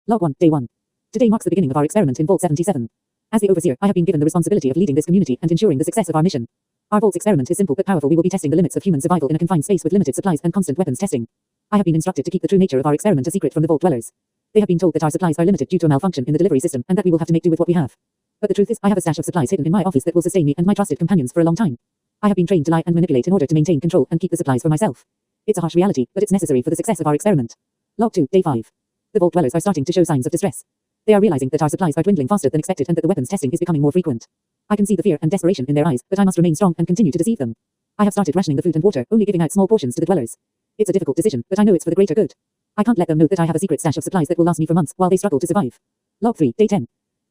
Log 1, Day 1. Today marks the beginning of our experiment in Vault 77. As the overseer, I have been given the responsibility of leading this community and ensuring the success of our mission. Our Vault's experiment is simple but powerful. We will be testing the limits of human survival in a confined space with limited supplies and constant weapons testing. I have been instructed to keep the true nature of our experiment a secret from the Vault dwellers. They have been told that our supplies are limited due to a malfunction in the delivery system and that we will have to make do with what we have. But the truth is, I have a stash of supplies hidden in my office that will sustain me and my trusted companions for a long time. I have been trained to lie and manipulate in order to maintain control and keep the supplies for myself. It's a harsh reality, but it's necessary for the success of our experiment. Log 2, Day 5. The Vault dwellers are starting to show signs of distress. They are realizing that our supplies are dwindling faster than expected and that the weapons testing is becoming more frequent. I can see the fear and desperation in their eyes, but I must remain strong and continue to deceive them. I have started rationing the food and water, only giving out small portions to the dwellers. It's a difficult decision, but I know it's for the greater good. I can't let them know that I have a secret stash of supplies that will last me for months while they struggle to survive. Log 3, Day 10.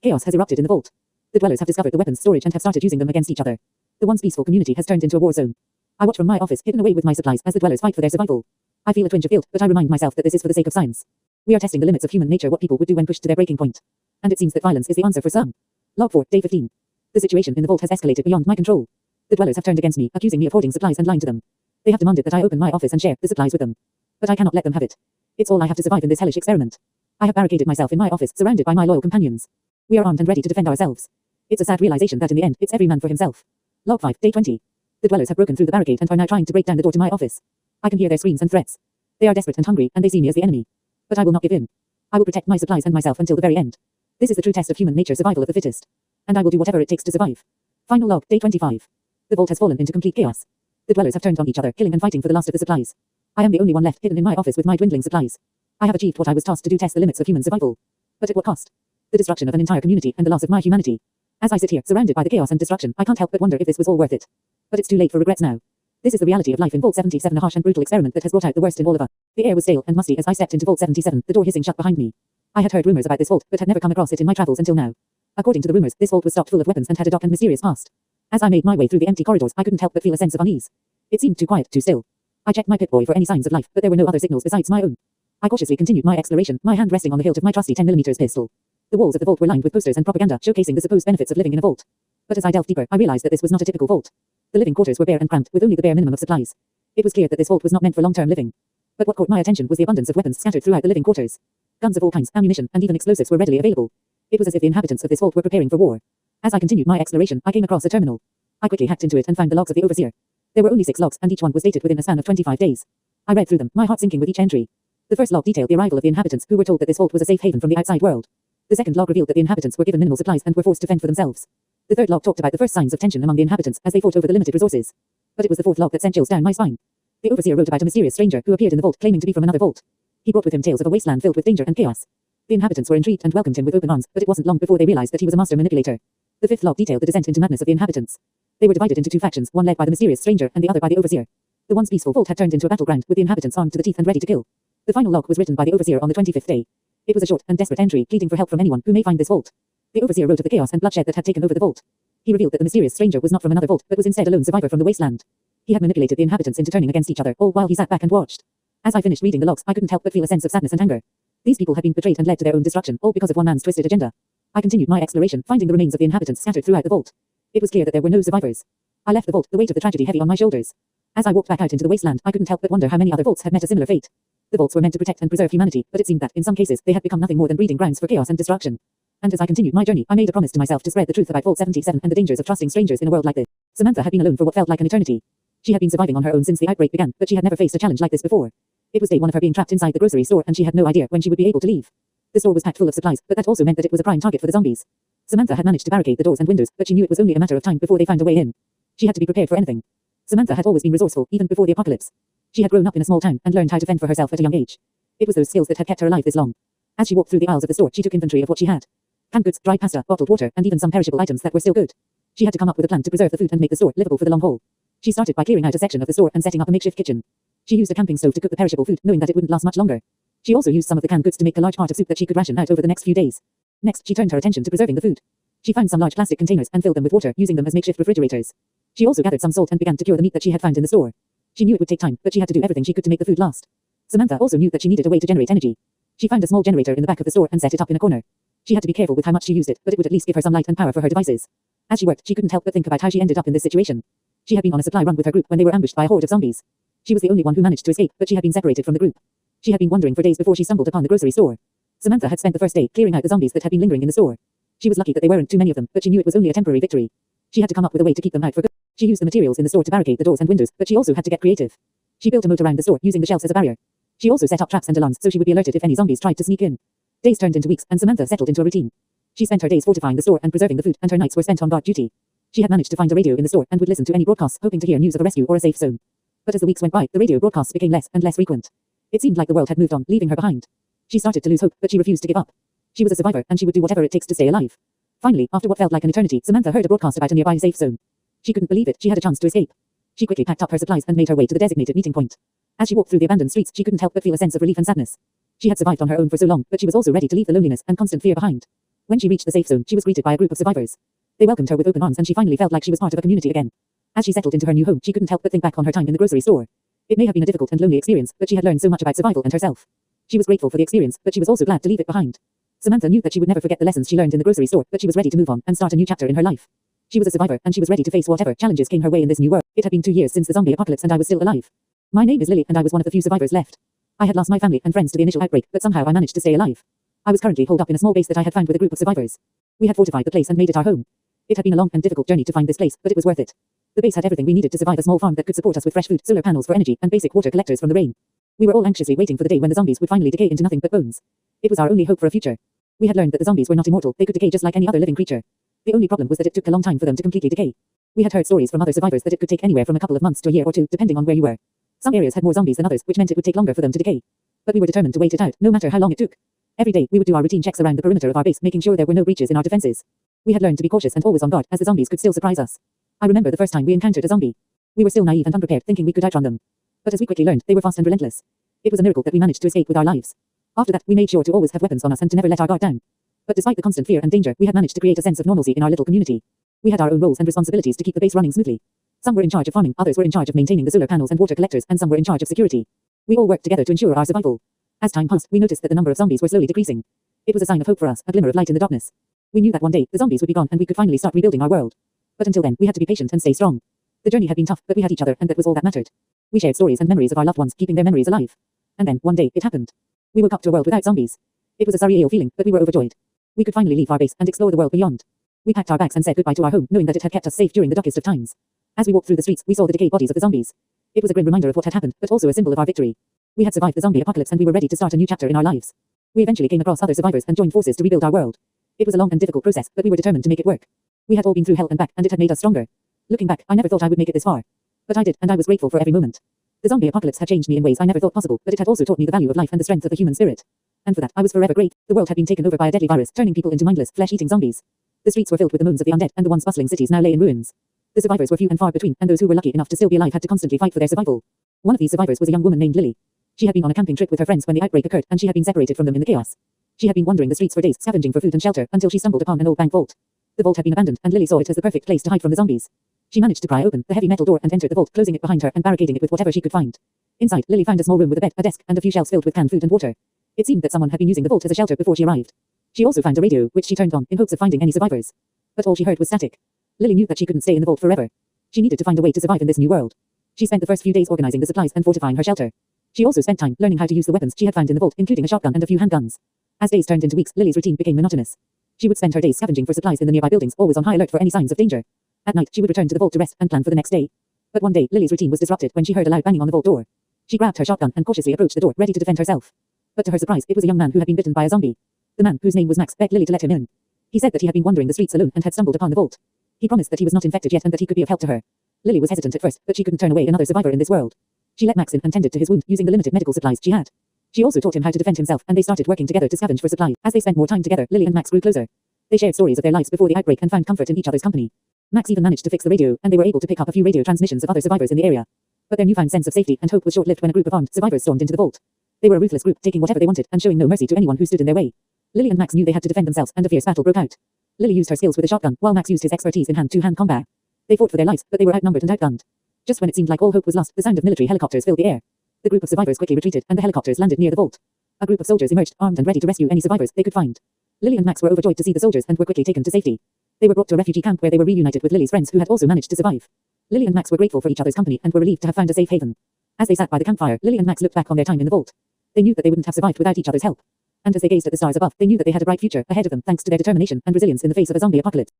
Chaos has erupted in the vault. The dwellers have discovered the weapons storage and have started using them against each other. The once peaceful community has turned into a war zone. I watch from my office, hidden away with my supplies, as the dwellers fight for their survival. I feel a twinge of guilt, but I remind myself that this is for the sake of science. We are testing the limits of human nature, what people would do when pushed to their breaking point. And it seems that violence is the answer for some. Log 4, Day 15. The situation in the vault has escalated beyond my control. The dwellers have turned against me, accusing me of hoarding supplies and lying to them. They have demanded that I open my office and share the supplies with them. But I cannot let them have it. It's all I have to survive in this hellish experiment. I have barricaded myself in my office, surrounded by my loyal companions. We are armed and ready to defend ourselves. It's a sad realization that in the end, it's every man for himself. Log 5, Day 20. The dwellers have broken through the barricade and are now trying to break down the door to my office. I can hear their screams and threats. They are desperate and hungry, and they see me as the enemy. But I will not give in. I will protect my supplies and myself until the very end. This is the true test of human nature, survival of the fittest. And I will do whatever it takes to survive. Final log, Day 25. The vault has fallen into complete chaos. The dwellers have turned on each other, killing and fighting for the last of the supplies. I am the only one left, hidden in my office with my dwindling supplies. I have achieved what I was tasked to do, test the limits of human survival. But at what cost? The destruction of an entire community and the loss of my humanity. As I sit here, surrounded by the chaos and destruction, I can't help but wonder if this was all worth it. But it's too late for regrets now. This is the reality of life in Vault 77, a harsh and brutal experiment that has brought out the worst in all of us. The air was stale and musty as I stepped into Vault 77, the door hissing shut behind me. I had heard rumors about this vault, but had never come across it in my travels until now. According to the rumors, this vault was stocked full of weapons and had a dark and mysterious past. As I made my way through the empty corridors, I couldn't help but feel a sense of unease. It seemed too quiet, too still. I checked my Pip-Boy for any signs of life, but there were no other signals besides my own. I cautiously continued my exploration, my hand resting on the hilt of my trusty 10mm pistol. The walls of the vault were lined with posters and propaganda, showcasing the supposed benefits of living in a vault. But as I delved deeper, I realized that this was not a typical vault. The living quarters were bare and cramped, with only the bare minimum of supplies. It was clear that this vault was not meant for long-term living. But what caught my attention was the abundance of weapons scattered throughout the living quarters. Guns of all kinds, ammunition, and even explosives were readily available. It was as if the inhabitants of this vault were preparing for war. As I continued my exploration, I came across a terminal. I quickly hacked into it and found the logs of the overseer. There were only 6 logs, and each one was dated within a span of 25 days. I read through them, my heart sinking with each entry. The first log detailed the arrival of the inhabitants, who were told that this vault was a safe haven from the outside world. The second log revealed that the inhabitants were given minimal supplies and were forced to fend for themselves. The third log talked about the first signs of tension among the inhabitants as they fought over the limited resources. But it was the fourth log that sent chills down my spine. The overseer wrote about a mysterious stranger who appeared in the vault, claiming to be from another vault. He brought with him tales of a wasteland filled with danger and chaos. The inhabitants were intrigued and welcomed him with open arms, but it wasn't long before they realized that he was a master manipulator. The fifth log detailed the descent into madness of the inhabitants. They were divided into 2 factions, one led by the mysterious stranger and the other by the overseer. The once peaceful vault had turned into a battleground, with the inhabitants armed to the teeth and ready to kill. The final log was written by the overseer on the 25th day. It was a short and desperate entry, pleading for help from anyone who may find this vault. The overseer wrote of the chaos and bloodshed that had taken over the vault. He revealed that the mysterious stranger was not from another vault, but was instead a lone survivor from the wasteland. He had manipulated the inhabitants into turning against each other, all while he sat back and watched. As I finished reading the logs, I couldn't help but feel a sense of sadness and anger. These people had been betrayed and led to their own destruction, all because of one man's twisted agenda. I continued my exploration, finding the remains of the inhabitants scattered throughout the vault. It was clear that there were no survivors. I left the vault, the weight of the tragedy heavy on my shoulders. As I walked back out into the wasteland, I couldn't help but wonder how many other vaults had met a similar fate. The vaults were meant to protect and preserve humanity, but it seemed that, in some cases, they had become nothing more than breeding grounds for chaos and destruction. And as I continued my journey, I made a promise to myself to spread the truth about Vault 77 and the dangers of trusting strangers in a world like this. Samantha had been alone for what felt like an eternity. She had been surviving on her own since the outbreak began, but she had never faced a challenge like this before. It was day 1 of her being trapped inside the grocery store, and she had no idea when she would be able to leave. The store was packed full of supplies, but that also meant that it was a prime target for the zombies. Samantha had managed to barricade the doors and windows, but she knew it was only a matter of time before they found a way in. She had to be prepared for anything. Samantha had always been resourceful, even before the apocalypse. She had grown up in a small town and learned how to fend for herself at a young age. It was those skills that had kept her alive this long. As she walked through the aisles of the store, she took inventory of what she had. Canned goods, dry pasta, bottled water, and even some perishable items that were still good. She had to come up with a plan to preserve the food and make the store livable for the long haul. She started by clearing out a section of the store and setting up a makeshift kitchen. She used a camping stove to cook the perishable food, knowing that it wouldn't last much longer. She also used some of the canned goods to make a large part of soup that she could ration out over the next few days. Next, she turned her attention to preserving the food. She found some large plastic containers and filled them with water, using them as makeshift refrigerators. She also gathered some salt and began to cure the meat that she had found in the store. She knew it would take time, but she had to do everything she could to make the food last. Samantha also knew that she needed a way to generate energy. She found a small generator in the back of the store and set it up in a corner. She had to be careful with how much she used it, but it would at least give her some light and power for her devices. As she worked, she couldn't help but think about how she ended up in this situation. She had been on a supply run with her group when they were ambushed by a horde of zombies. She was the only one who managed to escape, but she had been separated from the group. She had been wandering for days before she stumbled upon the grocery store. Samantha had spent the first day clearing out the zombies that had been lingering in the store. She was lucky that there weren't too many of them, but she knew it was only a temporary victory. She had to come up with a way to keep them out for good. She used the materials in the store to barricade the doors and windows, but she also had to get creative. She built a moat around the store using the shelves as a barrier. She also set up traps and alarms so she would be alerted if any zombies tried to sneak in. Days turned into weeks, and Samantha settled into a routine. She spent her days fortifying the store and preserving the food, and her nights were spent on guard duty. She had managed to find a radio in the store and would listen to any broadcasts, hoping to hear news of a rescue or a safe zone. But as the weeks went by, the radio broadcasts became less and less frequent. It seemed like the world had moved on, leaving her behind. She started to lose hope, but she refused to give up. She was a survivor, and she would do whatever it takes to stay alive. Finally, after what felt like an eternity, Samantha heard a broadcast about a nearby safe zone. She couldn't believe it, she had a chance to escape. She quickly packed up her supplies and made her way to the designated meeting point. As she walked through the abandoned streets, she couldn't help but feel a sense of relief and sadness. She had survived on her own for so long, but she was also ready to leave the loneliness and constant fear behind. When she reached the safe zone, she was greeted by a group of survivors. They welcomed her with open arms, and she finally felt like she was part of a community again. As she settled into her new home, she couldn't help but think back on her time in the grocery store. It may have been a difficult and lonely experience, but she had learned so much about survival and herself. She was grateful for the experience, but she was also glad to leave it behind. Samantha knew that she would never forget the lessons she learned in the grocery store, but she was ready to move on and start a new chapter in her life. She was a survivor, and she was ready to face whatever challenges came her way in this new world. It had been 2 years since the zombie apocalypse, and I was still alive. My name is Lily, and I was one of the few survivors left. I had lost my family and friends to the initial outbreak, but somehow I managed to stay alive. I was currently holed up in a small base that I had found with a group of survivors. We had fortified the place and made it our home. It had been a long and difficult journey to find this place, but it was worth it. The base had everything we needed to survive: a small farm that could support us with fresh food, solar panels for energy, and basic water collectors from the rain. We were all anxiously waiting for the day when the zombies would finally decay into nothing but bones. It was our only hope for a future. We had learned that the zombies were not immortal; they could decay just like any other living creature. The only problem was that it took a long time for them to completely decay. We had heard stories from other survivors that it could take anywhere from a couple of months to a year or two, depending on where you were. Some areas had more zombies than others, which meant it would take longer for them to decay. But we were determined to wait it out, no matter how long it took. Every day, we would do our routine checks around the perimeter of our base, making sure there were no breaches in our defenses. We had learned to be cautious and always on guard, as the zombies could still surprise us. I remember the first time we encountered a zombie. We were still naive and unprepared, thinking we could outrun them. But as we quickly learned, they were fast and relentless. It was a miracle that we managed to escape with our lives. After that, we made sure to always have weapons on us and to never let our guard down. But despite the constant fear and danger, we had managed to create a sense of normalcy in our little community. We had our own roles and responsibilities to keep the base running smoothly. Some were in charge of farming, others were in charge of maintaining the solar panels and water collectors, and some were in charge of security. We all worked together to ensure our survival. As time passed, we noticed that the number of zombies were slowly decreasing. It was a sign of hope for us, a glimmer of light in the darkness. We knew that one day, the zombies would be gone and we could finally start rebuilding our world. But until then, we had to be patient and stay strong. The journey had been tough, but we had each other, and that was all that mattered. We shared stories and memories of our loved ones, keeping their memories alive. And then, one day, it happened. We woke up to a world without zombies. It was a surreal feeling, but we were overjoyed. We could finally leave our base and explore the world beyond. We packed our bags and said goodbye to our home, knowing that it had kept us safe during the darkest of times. As we walked through the streets, we saw the decayed bodies of the zombies. It was a grim reminder of what had happened, but also a symbol of our victory. We had survived the zombie apocalypse, and we were ready to start a new chapter in our lives. We eventually came across other survivors and joined forces to rebuild our world. It was a long and difficult process, but we were determined to make it work. We had all been through hell and back, and it had made us stronger. Looking back, I never thought I would make it this far. But I did, and I was grateful for every moment. The zombie apocalypse had changed me in ways I never thought possible, but it had also taught me the value of life and the strength of the human spirit. And for that, I was forever grateful. The world had been taken over by a deadly virus, turning people into mindless, flesh-eating zombies. The streets were filled with the moans of the undead, and the once bustling cities now lay in ruins. The survivors were few and far between, and those who were lucky enough to still be alive had to constantly fight for their survival. One of these survivors was a young woman named Lily. She had been on a camping trip with her friends when the outbreak occurred, and she had been separated from them in the chaos. She had been wandering the streets for days, scavenging for food and shelter, until she stumbled upon an old bank vault. The vault had been abandoned, and Lily saw it as the perfect place to hide from the zombies. She managed to pry open the heavy metal door and entered the vault, closing it behind her and barricading it with whatever she could find. Inside, Lily found a small room with a bed, a desk, and a few shelves filled with canned food and water. It seemed that someone had been using the vault as a shelter before she arrived. She also found a radio, which she turned on, in hopes of finding any survivors. But all she heard was static. Lily knew that she couldn't stay in the vault forever. She needed to find a way to survive in this new world. She spent the first few days organizing the supplies and fortifying her shelter. She also spent time learning how to use the weapons she had found in the vault, including a shotgun and a few handguns. As days turned into weeks, Lily's routine became monotonous. She would spend her days scavenging for supplies in the nearby buildings, always on high alert for any signs of danger. At night, she would return to the vault to rest and plan for the next day. But one day, Lily's routine was disrupted when she heard a loud banging on the vault door. She grabbed her shotgun and cautiously approached the door, ready to defend herself. But to her surprise, it was a young man who had been bitten by a zombie. The man, whose name was Max, begged Lily to let him in. He said that he had been wandering the streets alone and had stumbled upon the vault. He promised that he was not infected yet and that he could be of help to her. Lily was hesitant at first, but she couldn't turn away another survivor in this world. She let Max in and tended to his wound using the limited medical supplies she had. She also taught him how to defend himself, and they started working together to scavenge for supplies. As they spent more time together, Lily and Max grew closer. They shared stories of their lives before the outbreak and found comfort in each other's company. Max even managed to fix the radio, and they were able to pick up a few radio transmissions of other survivors in the area. But their newfound sense of safety and hope was short-lived when a group of armed survivors stormed into the vault. They were a ruthless group, taking whatever they wanted and showing no mercy to anyone who stood in their way. Lily and Max knew they had to defend themselves, and a fierce battle broke out. Lily used her skills with a shotgun, while Max used his expertise in hand-to-hand combat. They fought for their lives, but they were outnumbered and outgunned. Just when it seemed like all hope was lost, the sound of military helicopters filled the air. The group of survivors quickly retreated, and the helicopters landed near the vault. A group of soldiers emerged, armed and ready to rescue any survivors they could find. Lily and Max were overjoyed to see the soldiers and were quickly taken to safety. They were brought to a refugee camp where they were reunited with Lily's friends who had also managed to survive. Lily and Max were grateful for each other's company and were relieved to have found a safe haven. As they sat by the campfire, Lily and Max looked back on their time in the vault. They knew that they wouldn't have survived without each other's help. And as they gazed at the stars above, they knew that they had a bright future ahead of them thanks to their determination and resilience in the face of a zombie apocalypse.